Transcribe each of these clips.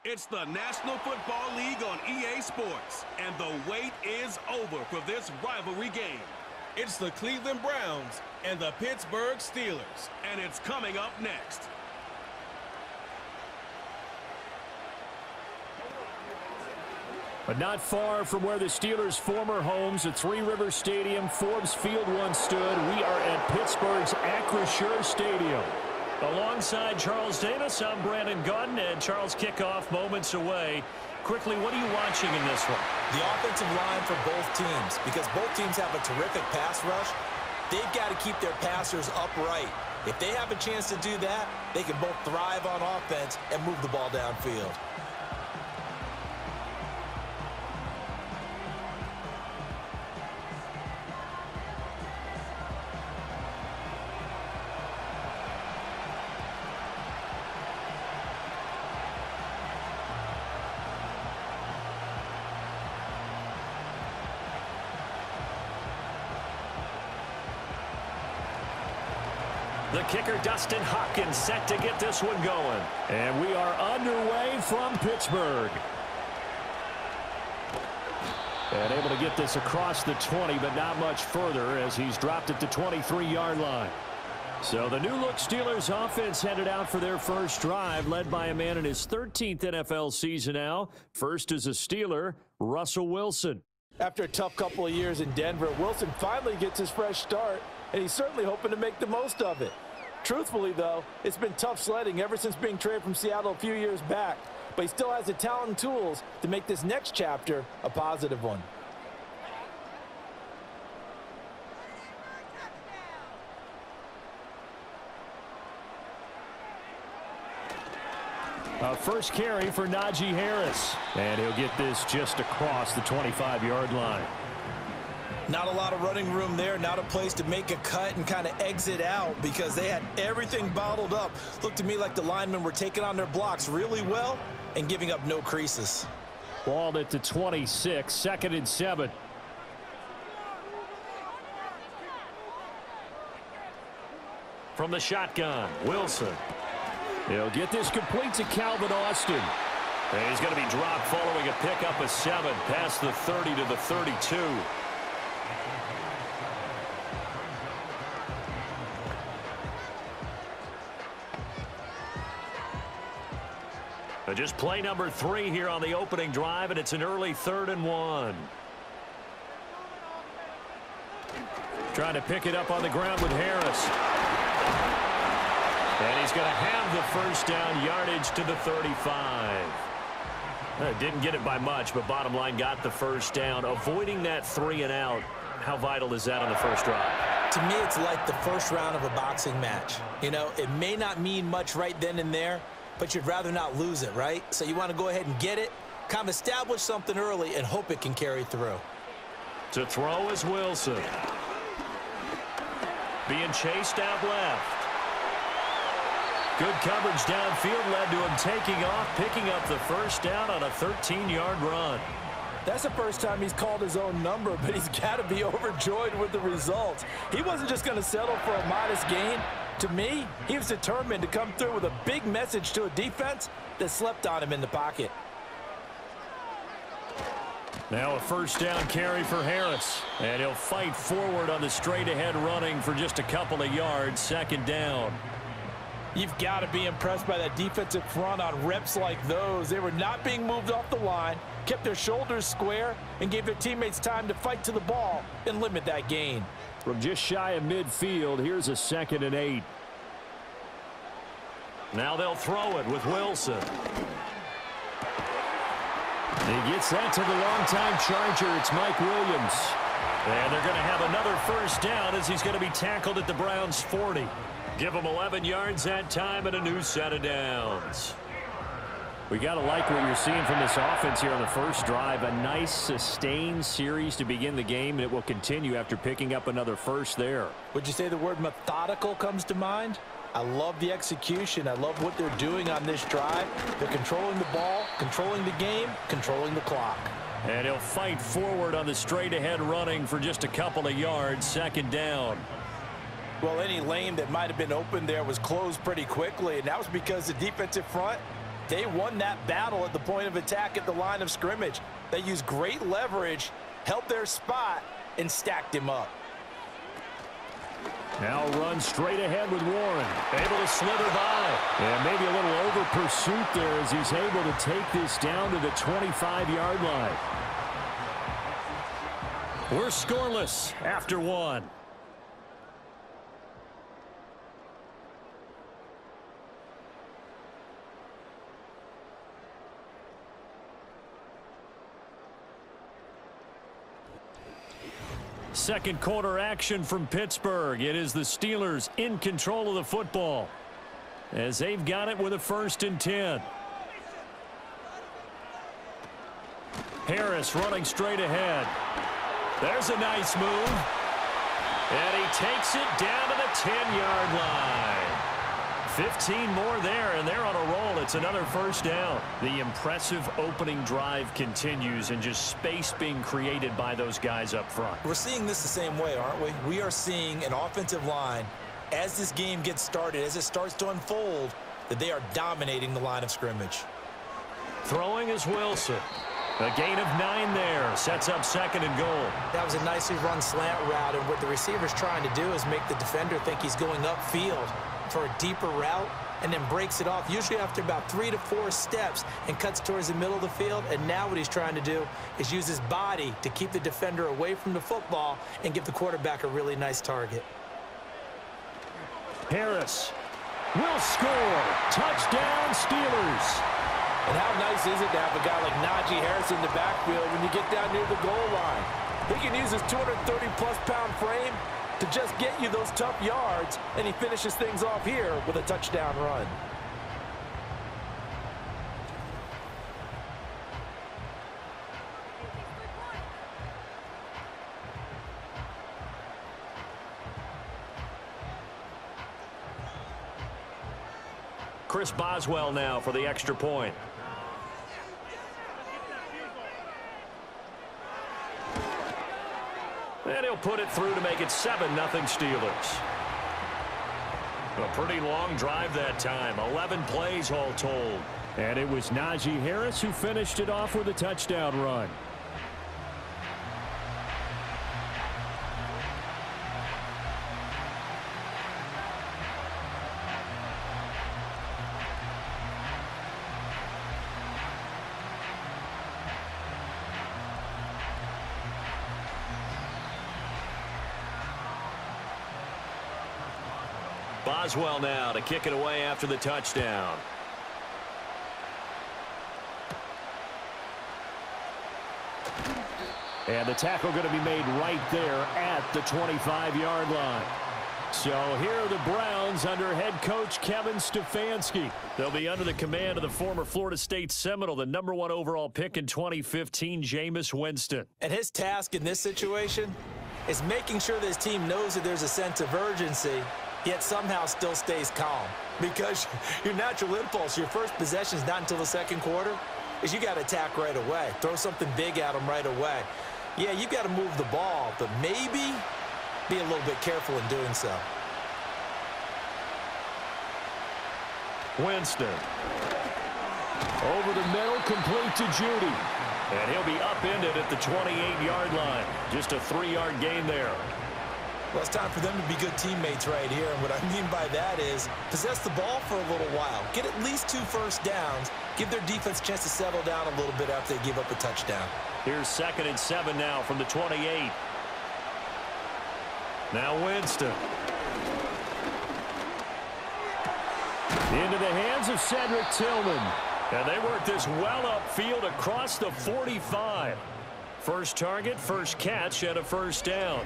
It's the National Football League on EA Sports, and the wait is over for this rivalry game. It's the Cleveland Browns and the Pittsburgh Steelers, and it's coming up next. But not far from where the Steelers' former homes at Three Rivers Stadium, Forbes Field once stood, we are at Pittsburgh's Acrisure Stadium. Alongside Charles Davis, I'm Brandon Gaudin, and Charles, kickoff moments away. Quickly, what are you watching in this one? The offensive line for both teams, because both teams have a terrific pass rush. They've got to keep their passers upright. If they have a chance to do that, they can both thrive on offense and move the ball downfield. The kicker, Dustin Hopkins, set to get this one going. And we are underway from Pittsburgh. And able to get this across the 20, but not much further as he's dropped at the 23-yard line. So the new-look Steelers offense headed out for their first drive, led by a man in his 13th NFL season now. First as a Steeler, Russell Wilson. After a tough couple of years in Denver, Wilson finally gets his fresh start, and he's certainly hoping to make the most of it. Truthfully, though, it's been tough sledding ever since being traded from Seattle a few years back, but he still has the talent and tools to make this next chapter a positive one. First carry for Najee Harris, and he'll get this just across the 25-yard line. Not a lot of running room there, not a place to make a cut and kind of exit out because they had everything bottled up. Looked to me like the linemen were taking on their blocks really well and giving up no creases. Balled at the 26, 2nd and 7. From the shotgun, Wilson. He'll get this complete to Calvin Austin. And he's going to be dropped following a pickup of 7 past the 30 to the 32. Just play number 3 here on the opening drive, and it's an early 3rd and 1. Trying to pick it up on the ground with Harris. And he's going to have the first down, yardage to the 35. Didn't get it by much, but bottom line got the first down. Avoiding that 3 and out, how vital is that on the first drive? To me, it's like the first round of a boxing match. You know, it may not mean much right then and there, but you'd rather not lose it, right? So you want to go ahead and get it, kind of establish something early, and hope it can carry through. To throw is Wilson. Being chased out left. Good coverage downfield led to him taking off, picking up the first down on a 13-yard run. That's the first time he's called his own number, but he's got to be overjoyed with the results. He wasn't just going to settle for a modest gain. To me, he was determined to come through with a big message to a defense that slept on him in the pocket. Now a first down carry for Harris. And he'll fight forward on the straight-ahead running for just a couple of yards, 2nd down. You've got to be impressed by that defensive front on reps like those. They were not being moved off the line, kept their shoulders square, and gave their teammates time to fight to the ball and limit that gain. From just shy of midfield, here's a 2nd and 8. Now they'll throw it with Wilson. He gets that to the longtime Charger. It's Mike Williams. And they're going to have another first down as he's going to be tackled at the Browns' 40. Give him 11 yards that time and a new set of downs. We got to like what you're seeing from this offense here on the first drive. A nice sustained series to begin the game, and it will continue after picking up another first there. Would you say the word methodical comes to mind? I love the execution. I love what they're doing on this drive. They're controlling the ball, controlling the game, controlling the clock. And he'll fight forward on the straight-ahead running for just a couple of yards, 2nd down. Well, any lane that might have been open there was closed pretty quickly, and that was because the defensive front They won that battle at the point of attack at the line of scrimmage. They used great leverage, held their spot, and stacked him up. Now run straight ahead with Warren. Able to slither by. And maybe a little over pursuit there as he's able to take this down to the 25-yard line. We're scoreless after one. Second quarter action from Pittsburgh. It is the Steelers in control of the football as they've got it with a 1st and 10. Harris running straight ahead. There's a nice move. And he takes it down to the 10-yard line. 15 more there, and they're on a roll. It's another 1st down. The impressive opening drive continues, and just space being created by those guys up front. We're seeing this the same way, aren't we? We are seeing an offensive line, as this game gets started, as it starts to unfold, that they are dominating the line of scrimmage. Throwing is Wilson. A gain of 9 there. Sets up 2nd and goal. That was a nicely run slant route, and what the receiver's trying to do is make the defender think he's going upfield for a deeper route, and then breaks it off, usually after about 3 to 4 steps, and cuts towards the middle of the field. And now what he's trying to do is use his body to keep the defender away from the football and give the quarterback a really nice target. Harris will score. Touchdown, Steelers. And how nice is it to have a guy like Najee Harris in the backfield when you get down near the goal line? He can use his 230-plus pound frame to just get you those tough yards, and he finishes things off here with a touchdown run. Chris Boswell now for the extra point. And he'll put it through to make it 7-0 Steelers. A pretty long drive that time. 11 plays all told. And it was Najee Harris who finished it off with a touchdown run. Boswell now to kick it away after the touchdown. And the tackle going to be made right there at the 25-yard line. So here are the Browns under head coach Kevin Stefanski. They'll be under the command of the former Florida State Seminole, the #1 overall pick in 2015, Jameis Winston. And his task in this situation is making sure that his team knows that there's a sense of urgency, yet somehow still stays calm. Because your natural impulse, your first possession is not until the 2nd quarter, is you got to attack right away. Throw something big at them right away. Yeah, you got to move the ball, but maybe be a little bit careful in doing so. Winston. Over the middle, complete to Judy. And he'll be upended at the 28-yard line. Just a 3-yard gain there. Well, it's time for them to be good teammates right here. And what I mean by that is possess the ball for a little while. Get at least 2 first downs. Give their defense a chance to settle down a little bit after they give up a touchdown. Here's 2nd and 7 now from the 28. Now Winston. Into the hands of Cedric Tillman. And they work this well upfield across the 45. First target, first catch, and a 1st down.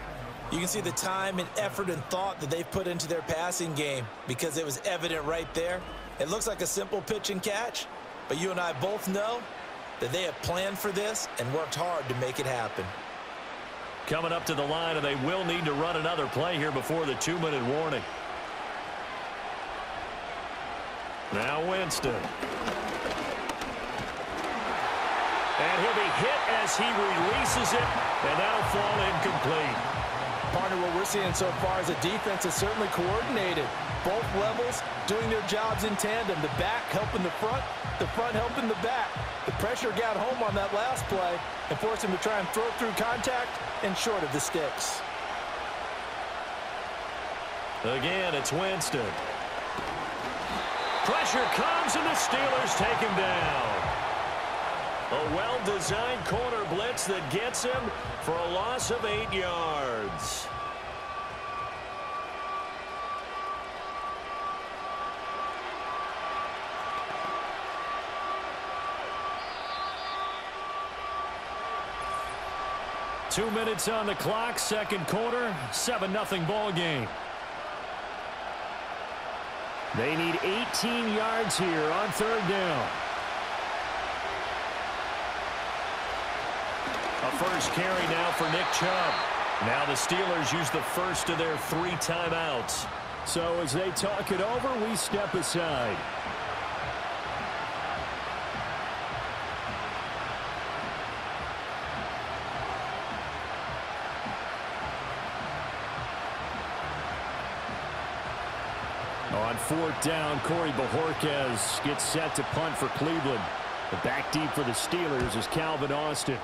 You can see the time and effort and thought that they've put into their passing game because it was evident right there. It looks like a simple pitch and catch, but you and I both know that they have planned for this and worked hard to make it happen. Coming up to the line, and they will need to run another play here before the 2-minute warning. Now Winston. And he'll be hit as he releases it, and that'll fall incomplete. Partner, what we're seeing so far is a defense that's certainly coordinated. Both levels doing their jobs in tandem. The back helping the front helping the back. The pressure got home on that last play and forced him to try and throw through contact and short of the sticks. Again, it's Winston. Pressure comes, and the Steelers take him down. A well-designed corner blitz that gets him for a loss of 8 yards. Two minutes on the clock, second quarter, 7-0 ball game. They need 18 yards here on third down. A first carry now for Nick Chubb. Now the Steelers use the first of their 3 timeouts. So as they talk it over, we step aside. On fourth down, Corey Bojorquez gets set to punt for Cleveland. The back deep for the Steelers is Calvin Austin.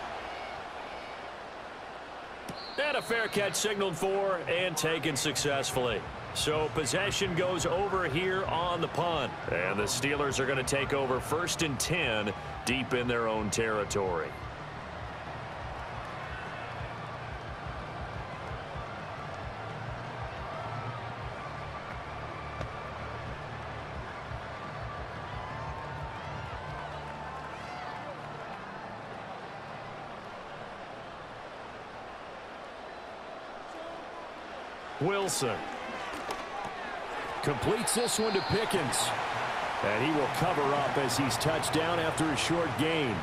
And a fair catch signaled for and taken successfully. So possession goes over here on the punt. And the Steelers are going to take over 1st and 10 deep in their own territory. Wilson completes this one to Pickens, and he will cover up as he's touched down after a short gain.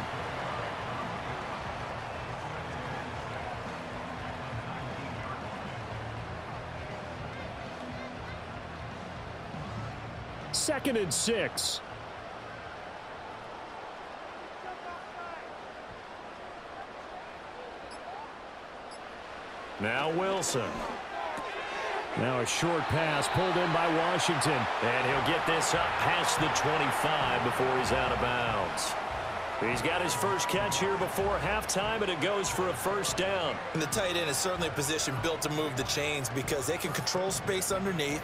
Second and 6. Now Wilson. Now a short pass pulled in by Washington. And he'll get this up past the 25 before he's out of bounds. He's got his first catch here before halftime, and it goes for a first down. And the tight end is certainly a position built to move the chains because they can control space underneath.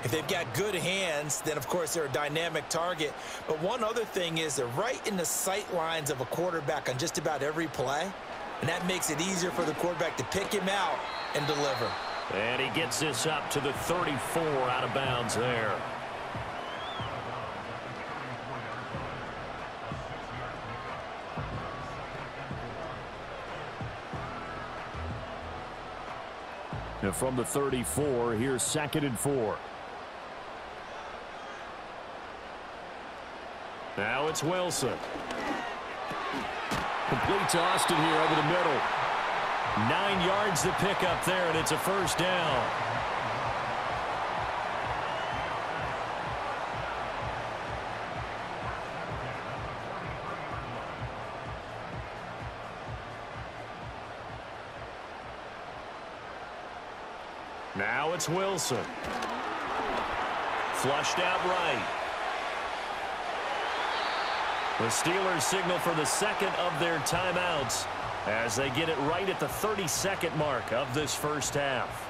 If they've got good hands, then, of course, they're a dynamic target. But one other thing is they're right in the sight lines of a quarterback on just about every play. And that makes it easier for the quarterback to pick him out and deliver. And he gets this up to the 34 out of bounds there. Now from the 34, here's 2nd and 4. Now it's Wilson. Complete to Austin here over the middle. 9 yards to pick up there, and it's a first down. Now it's Wilson. Flushed out right. The Steelers signal for the second of their timeouts as they get it right at the 32nd mark of this first half.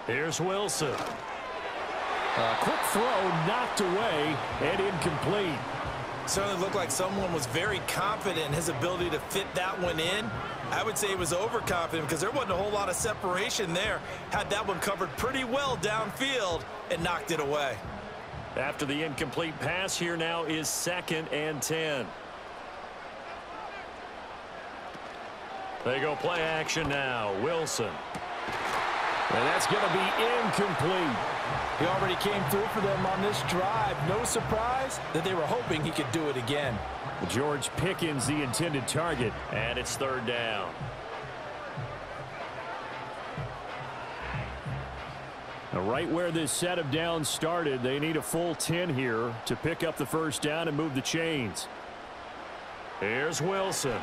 Here's Wilson. A quick throw knocked away and incomplete. Certainly looked like someone was very confident in his ability to fit that one in. I would say he was overconfident because there wasn't a whole lot of separation there. Had that one covered pretty well downfield and knocked it away. After the incomplete pass, here now is 2nd and 10. They go play action now. Wilson. And that's going to be incomplete. He already came through for them on this drive. No surprise that they were hoping he could do it again. George Pickens, the intended target, and it's 3rd down. Right where this set of downs started, they need a full 10 here to pick up the first down and move the chains. Here's Wilson.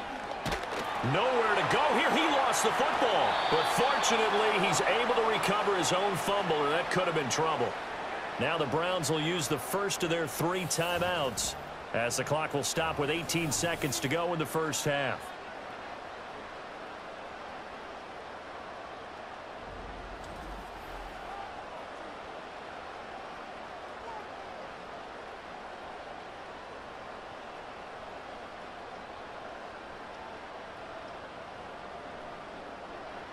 Nowhere to go here. He lost the football. But fortunately, he's able to recover his own fumble, and that could have been trouble. Now the Browns will use the first of their 3 timeouts as the clock will stop with 18 seconds to go in the first half.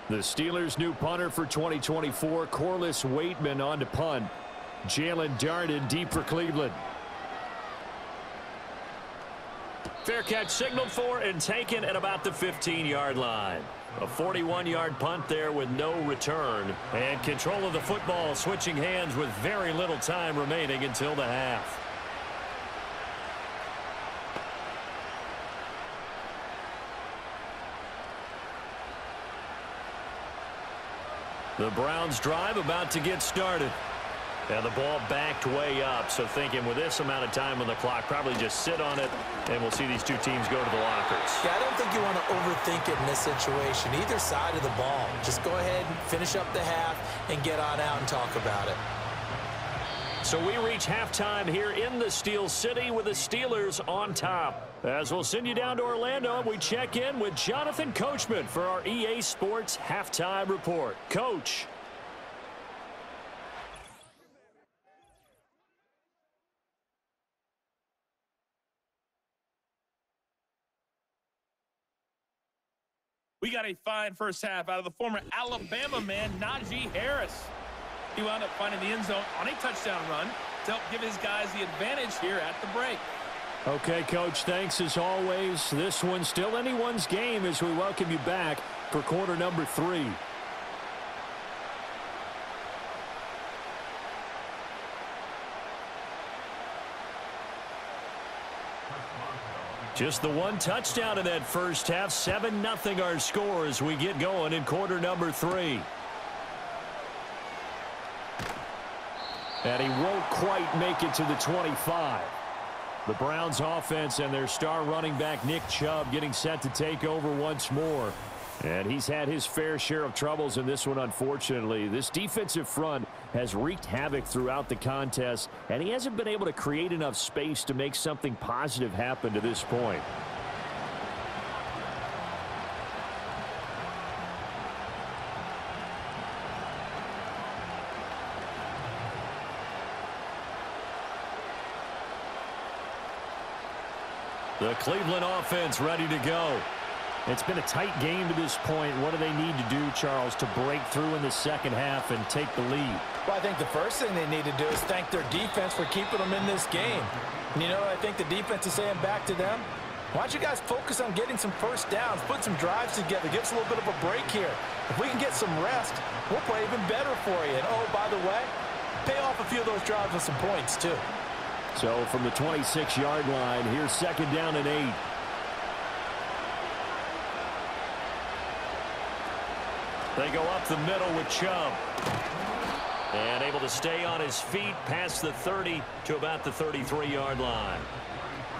The Steelers' new punter for 2024, Corliss Waitman, on to punt. Jalen Darden deep for Cleveland. Fair catch signaled for and taken at about the 15-yard line. A 41-yard punt there with no return. And control of the football switching hands with very little time remaining until the half. The Browns drive about to get started. And the ball backed way up, so thinking with this amount of time on the clock, probably just sit on it, and we'll see these two teams go to the lockers. Yeah, I don't think you want to overthink it in this situation. Either side of the ball. Just go ahead and finish up the half and get on out and talk about it. So we reach halftime here in the Steel City with the Steelers on top. As we'll send you down to Orlando, we check in with Jonathan Coachman for our EA Sports Halftime Report. Coach. We got a fine first half out of the former Alabama man, Najee Harris. He wound up finding the end zone on a touchdown run to help give his guys the advantage here at the break. Okay, Coach, thanks as always. This one's still anyone's game as we welcome you back for quarter number 3. Just the one touchdown in that first half. 7-0 our score as we get going in quarter number 3. And he won't quite make it to the 25. The Browns offense and their star running back Nick Chubb getting set to take over once more. And he's had his fair share of troubles in this one, unfortunately. This defensive front has wreaked havoc throughout the contest, and he hasn't been able to create enough space to make something positive happen to this point. The Cleveland offense ready to go. It's been a tight game to this point. What do they need to do, Charles, to break through in the second half and take the lead? Well, I think the first thing they need to do is thank their defense for keeping them in this game. And you know what I think the defense is saying back to them? Why don't you guys focus on getting some first downs, put some drives together, give us a little bit of a break here. If we can get some rest, we'll play even better for you. And, oh, by the way, pay off a few of those drives with some points, too. So from the 26-yard line, here's second down and 8. They go up the middle with Chubb. And able to stay on his feet past the 30 to about the 33-yard line.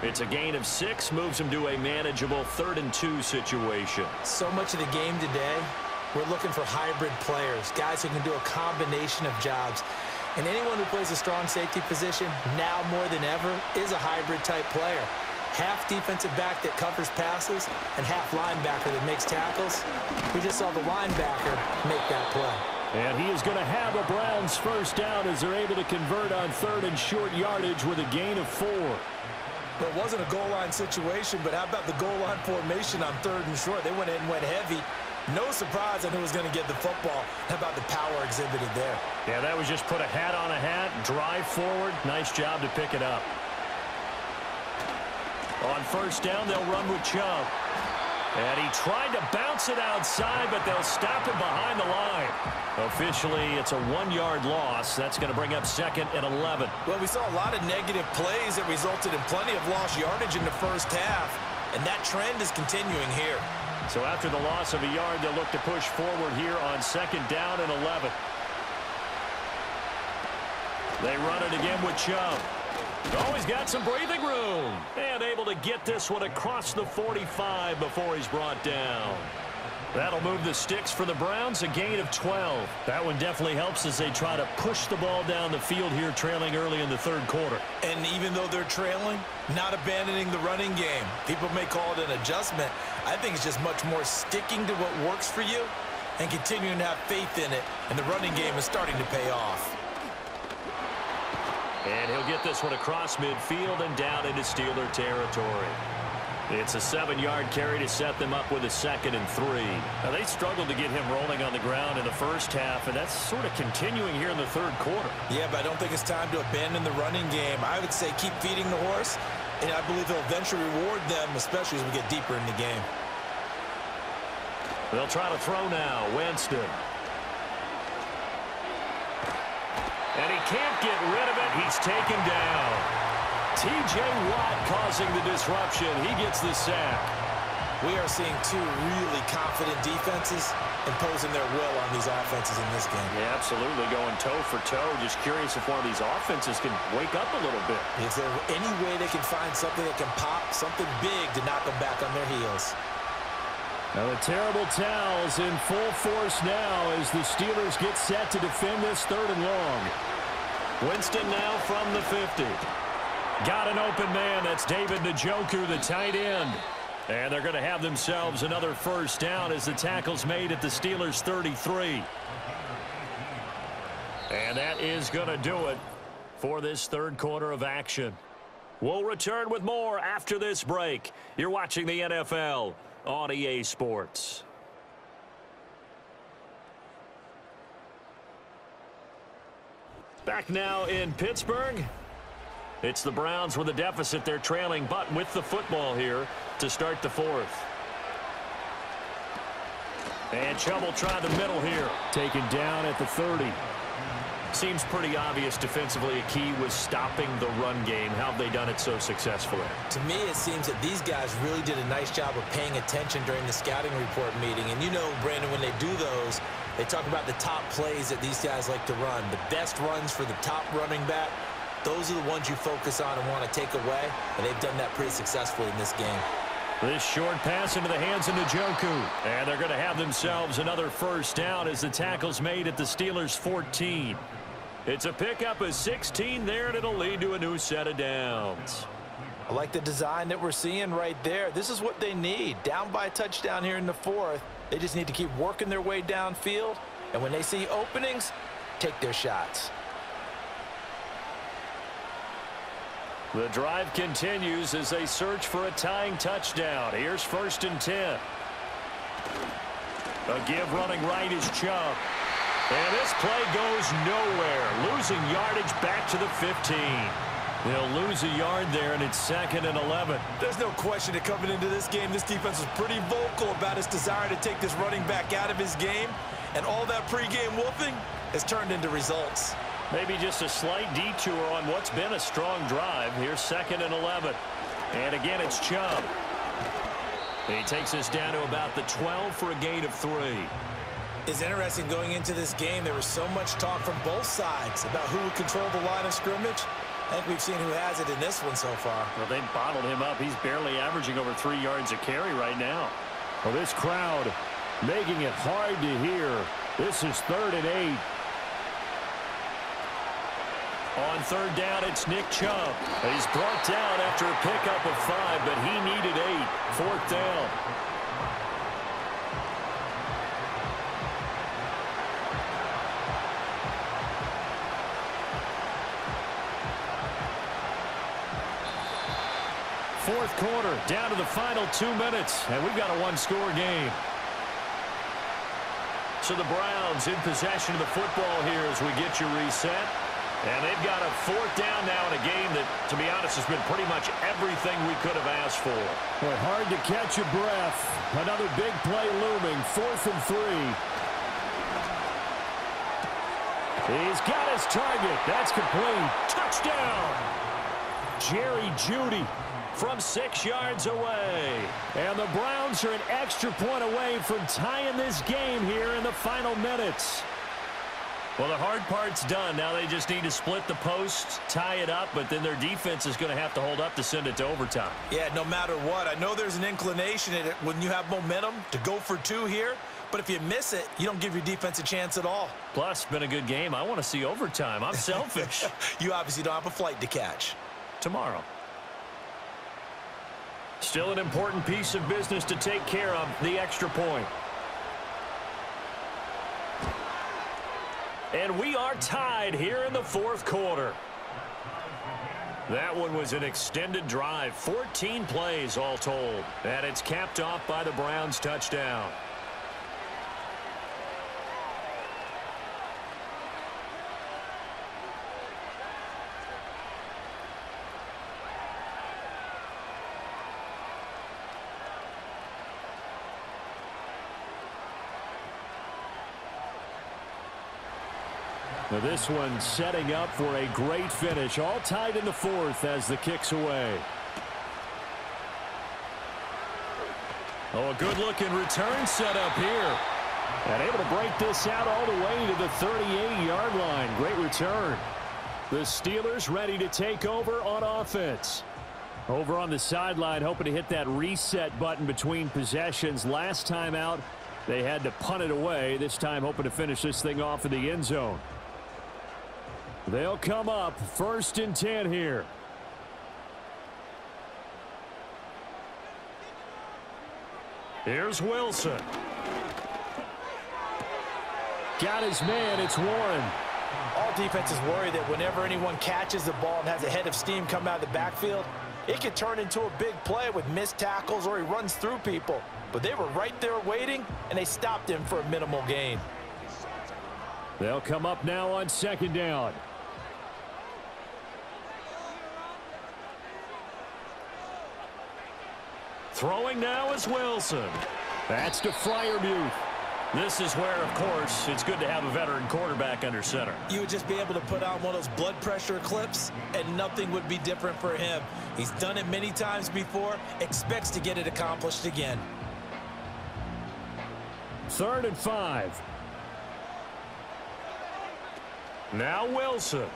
It's a gain of 6, moves him to a manageable 3rd and 2 situation. So much of the game today, we're looking for hybrid players, guys who can do a combination of jobs. And anyone who plays a strong safety position, now more than ever, is a hybrid-type player. Half defensive back that covers passes and half linebacker that makes tackles. We just saw the linebacker make that play. And he is going to have a Browns first down as they're able to convert on 3rd and short yardage with a gain of 4. It wasn't a goal line situation, but how about the goal line formation on 3rd and short? They went in and went heavy. No surprise on who was going to get the football. How about the power exhibited there? Yeah, that was just put a hat on a hat, drive forward. Nice job to pick it up. On first down, they'll run with Chubb. And he tried to bounce it outside, but they'll stop him behind the line. Officially, it's a 1-yard loss. That's going to bring up 2nd and 11. Well, we saw a lot of negative plays that resulted in plenty of lost yardage in the first half, and that trend is continuing here. So after the loss of a yard, they'll look to push forward here on 2nd down and 11. They run it again with Chubb. Oh, he's got some breathing room. And able to get this one across the 45 before he's brought down. That'll move the sticks for the Browns, a gain of 12. That one definitely helps as they try to push the ball down the field here, trailing early in the third quarter. And even though they're trailing, not abandoning the running game. People may call it an adjustment. I think it's just much more sticking to what works for you and continuing to have faith in it. And the running game is starting to pay off. And he'll get this one across midfield and down into Steeler territory. It's a 7-yard carry to set them up with a 2nd and 3. Now, they struggled to get him rolling on the ground in the first half, and that's sort of continuing here in the third quarter. Yeah, but I don't think it's time to abandon the running game. I would say keep feeding the horse, and I believe they'll eventually reward them, especially as we get deeper in the game. They'll try to throw now. Winston. And he can't get rid of it. He's taken down. T.J. Watt causing the disruption. He gets the sack. We are seeing two really confident defenses imposing their will on these offenses in this game. Yeah, absolutely, going toe for toe. Just curious if one of these offenses can wake up a little bit. If there's any way they can find something that can pop, something big to knock them back on their heels. Now the terrible towels in full force now as the Steelers get set to defend this 3rd and long. Winston now from the 50. Got an open man. That's David Njoku, the tight end. And they're going to have themselves another first down as the tackle's made at the Steelers' 33. And that is going to do it for this third quarter of action. We'll return with more after this break. You're watching the NFL on EA Sports. Back now in Pittsburgh. It's the Browns with a deficit. They're trailing, but with the football here to start the 4th. And Chubb will try the middle here. Taken down at the 30. Seems pretty obvious defensively. A key was stopping the run game. How have they done it so successfully? To me, it seems that these guys really did a nice job of paying attention during the scouting report meeting. And you know, Brandon, when they do those, they talk about the top plays that these guys like to run. The best runs for the top running back. Those are the ones you focus on and want to take away, and they've done that pretty successfully in this game. This short pass into the hands of Njoku. And they're going to have themselves another first down as the tackle's made at the Steelers' 14. It's a pickup of 16 there, and it'll lead to a new set of downs. I like the design that we're seeing right there. This is what they need. Down by a touchdown here in the 4th. They just need to keep working their way downfield, and when they see openings, take their shots. The drive continues as they search for a tying touchdown. Here's 1st and 10. A give running right is Chubb. And this play goes nowhere. Losing yardage back to the 15. They'll lose a yard there, and it's 2nd and 11. There's no question that coming into this game, this defense was pretty vocal about its desire to take this running back out of his game. And all that pregame wolfing has turned into results. Maybe just a slight detour on what's been a strong drive. Here's 2nd and 11. And again, it's Chubb. He takes us down to about the 12 for a gain of 3. It's interesting going into this game. There was so much talk from both sides about who would control the line of scrimmage. I think we've seen who has it in this one so far. Well, they bottled him up. He's barely averaging over 3 yards a carry right now. Well, this crowd making it hard to hear. This is 3rd and 8. On 3rd down, it's Nick Chubb. He's brought down after a pickup of 5, but he needed 8. 4th down. Fourth quarter, down to the final 2 minutes, and we've got a one-score game. So the Browns in possession of the football here as we get you reset. And they've got a 4th down now in a game that, to be honest, has been pretty much everything we could have asked for. Boy, hard to catch your breath. Another big play looming. 4th and 3. He's got his target. That's complete. Touchdown! Jerry Jeudy from 6 yards away. And the Browns are an extra point away from tying this game here in the final minutes. Well, the hard part's done. Now they just need to split the posts, tie it up, but then their defense is going to have to hold up to send it to overtime. Yeah, no matter what. I know there's an inclination in it when you have momentum to go for two here, but if you miss it, you don't give your defense a chance at all. Plus, it's been a good game. I want to see overtime. I'm selfish. You obviously don't have a flight to catch. Tomorrow. Still an important piece of business to take care of, the extra point. And we are tied here in the fourth quarter. That one was an extended drive, 14 plays all told. And it's capped off by the Browns' touchdown. Now this one setting up for a great finish. All tied in the fourth as the kick's away. Oh, a good-looking return set up here. And able to break this out all the way to the 38-yard line. Great return. The Steelers ready to take over on offense. Over on the sideline, hoping to hit that reset button between possessions. Last time out, they had to punt it away. This time hoping to finish this thing off in the end zone. They'll come up 1st and 10 here. Here's Wilson. Got his man. It's Warren. All defenses worry that whenever anyone catches the ball and has a head of steam come out of the backfield, it could turn into a big play with missed tackles or he runs through people. But they were right there waiting, and they stopped him for a minimal gain. They'll come up now on 2nd down. Throwing now is Wilson. That's to Freiermuth. This is where, of course, it's good to have a veteran quarterback under center. You would just be able to put on one of those blood pressure clips, and nothing would be different for him. He's done it many times before, expects to get it accomplished again. 3rd and 5. Now Wilson.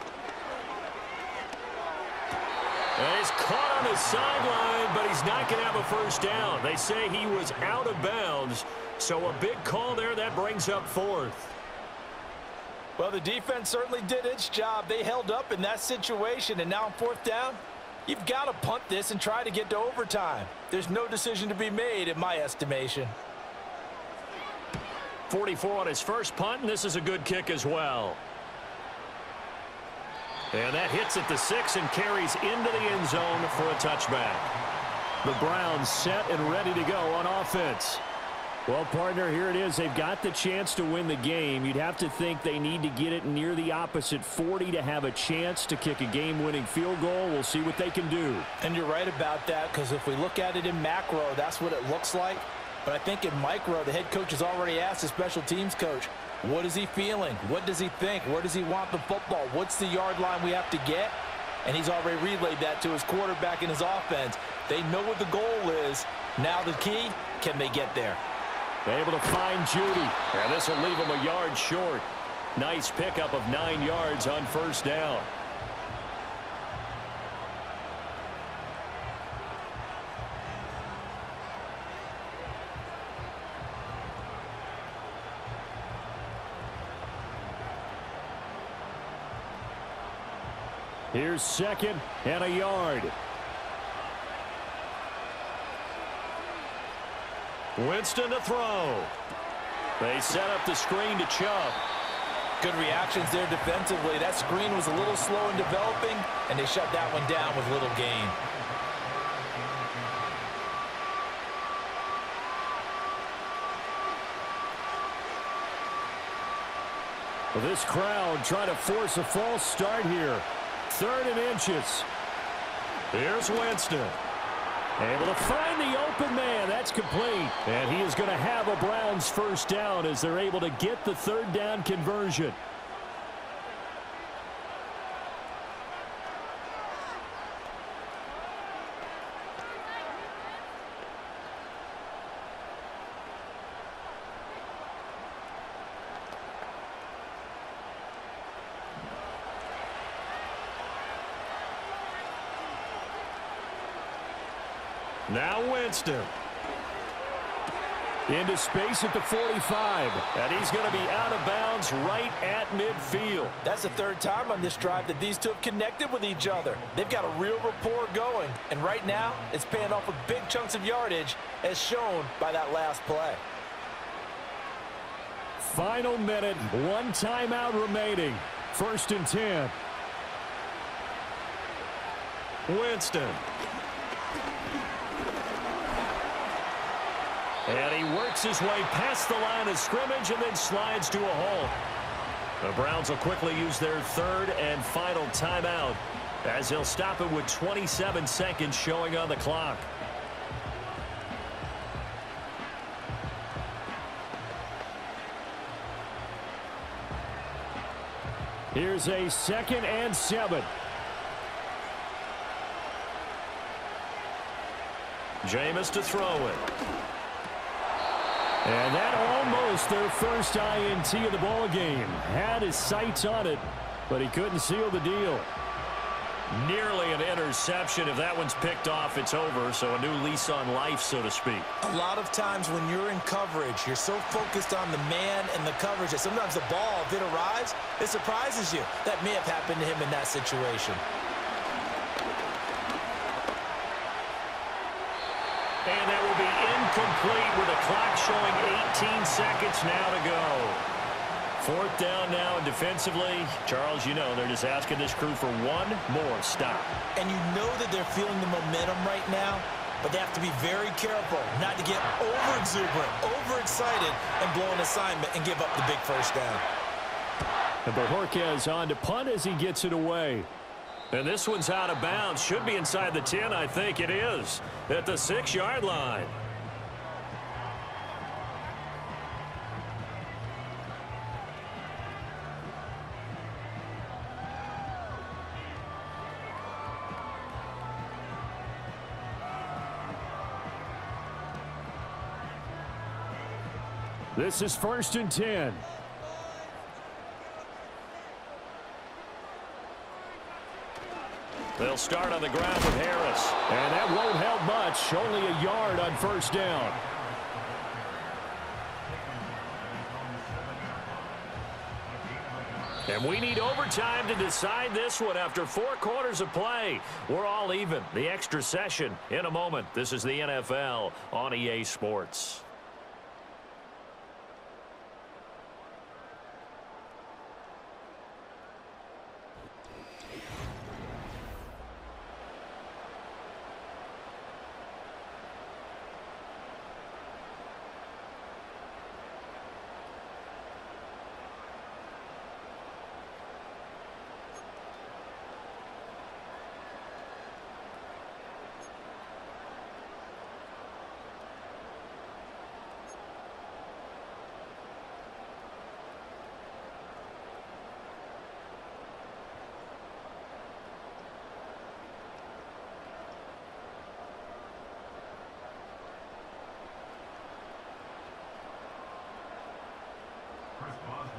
And he's caught on the sideline, but he's not going to have a first down. They say he was out of bounds, so a big call there. That brings up 4th. Well, the defense certainly did its job. They held up in that situation, and now on 4th down, you've got to punt this and try to get to overtime. There's no decision to be made in my estimation. 44 on his first punt, and this is a good kick as well. And that hits at the 6 and carries into the end zone for a touchback. The Browns set and ready to go on offense. Well, partner, here it is. They've got the chance to win the game. You'd have to think they need to get it near the opposite 40 to have a chance to kick a game-winning field goal. We'll see what they can do. And you're right about that, because if we look at it in macro, that's what it looks like. But I think in micro, the head coach has already asked the special teams coach, what is he feeling? What does he think? Where does he want the football? What's the yard line we have to get? And he's already relayed that to his quarterback and his offense. They know what the goal is. Now the key, can they get there? Able to find Judy. And this will leave him a yard short. Nice pickup of 9 yards on 1st down. Here's 2nd and a yard. Winston to throw. They set up the screen to Chubb. Good reactions there defensively. That screen was a little slow in developing, and they shut that one down with little gain. Well, this crowd trying to force a false start here. 3rd and inches. Here's Winston. Able to find the open man. That's complete. And he is going to have a Browns first down as they're able to get the 3rd down conversion. Now Winston. Into space at the 45. And he's going to be out of bounds right at midfield. That's the third time on this drive that these two have connected with each other. They've got a real rapport going. And right now, it's paying off with big chunks of yardage, as shown by that last play. Final minute, one timeout remaining. 1st and 10. Winston. And he works his way past the line of scrimmage and then slides to a halt. The Browns will quickly use their 3rd and final timeout as they'll stop it with 27 seconds showing on the clock. Here's a 2nd and 7. Jameis to throw it. And that almost their first INT of the ball game. Had his sights on it, but he couldn't seal the deal. Nearly an interception. If that one's picked off, it's over. So a new lease on life, so to speak. A lot of times when you're in coverage, you're so focused on the man and the coverage that sometimes the ball, if it arrives, it surprises you. That may have happened to him in that situation. And that will be incomplete with the clock showing 18 seconds now to go. 4th down now, and defensively, Charles, you know, they're just asking this crew for one more stop. And you know that they're feeling the momentum right now, but they have to be very careful not to get over-exuberant, overexcited, and blow an assignment and give up the big first down. And Bojorquez on to punt as he gets it away. And this one's out of bounds. Should be inside the 10, I think it is, at the 6-yard line. This is 1st and 10. They'll start on the ground with Harris. And that won't help much. Only a yard on 1st down. And we need overtime to decide this one after 4 quarters of play. We're all even. The extra session in a moment. This is the NFL on EA Sports.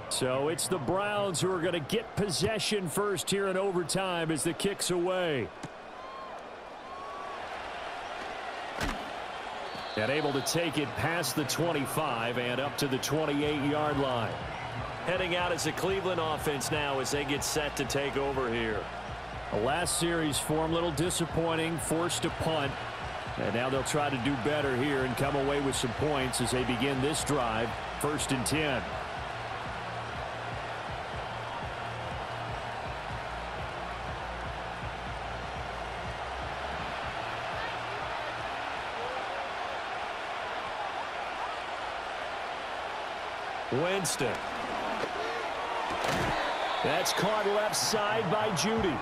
So it's the Browns who are going to get possession first here in overtime as the kick's away. And able to take it past the 25 and up to the 28-yard line. Heading out as the Cleveland offense now as they get set to take over here. The last series for them, a little disappointing, forced to punt. And now they'll try to do better here and come away with some points as they begin this drive. 1st and 10. Winston. That's caught left side by Judy.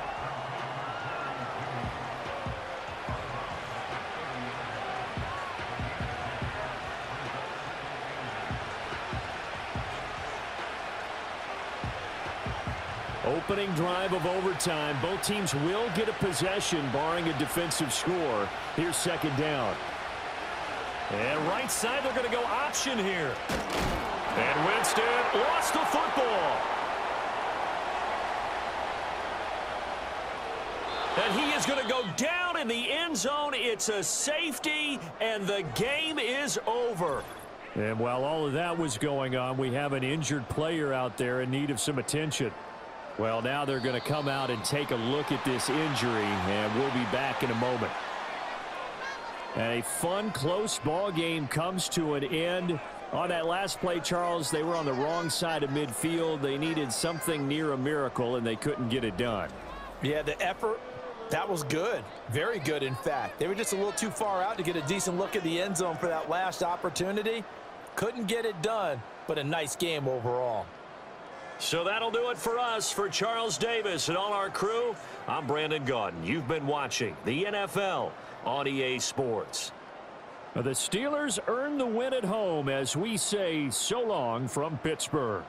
Opening drive of overtime. Both teams will get a possession, barring a defensive score. Here's 2nd down. And right side, they're going to go option here. And Winston lost the football. And he is going to go down in the end zone. It's a safety, and the game is over. And while all of that was going on, we have an injured player out there in need of some attention. Well, now they're going to come out and take a look at this injury, and we'll be back in a moment. A fun, close ball game comes to an end. On that last play, Charles, they were on the wrong side of midfield. They needed something near a miracle, and they couldn't get it done. Yeah, the effort, that was good. Very good, in fact. They were just a little too far out to get a decent look at the end zone for that last opportunity. Couldn't get it done, but a nice game overall. So that'll do it for us. For Charles Davis and all our crew, I'm Brandon Gaudin. You've been watching the NFL on EA Sports. The Steelers earn the win at home as we say so long from Pittsburgh.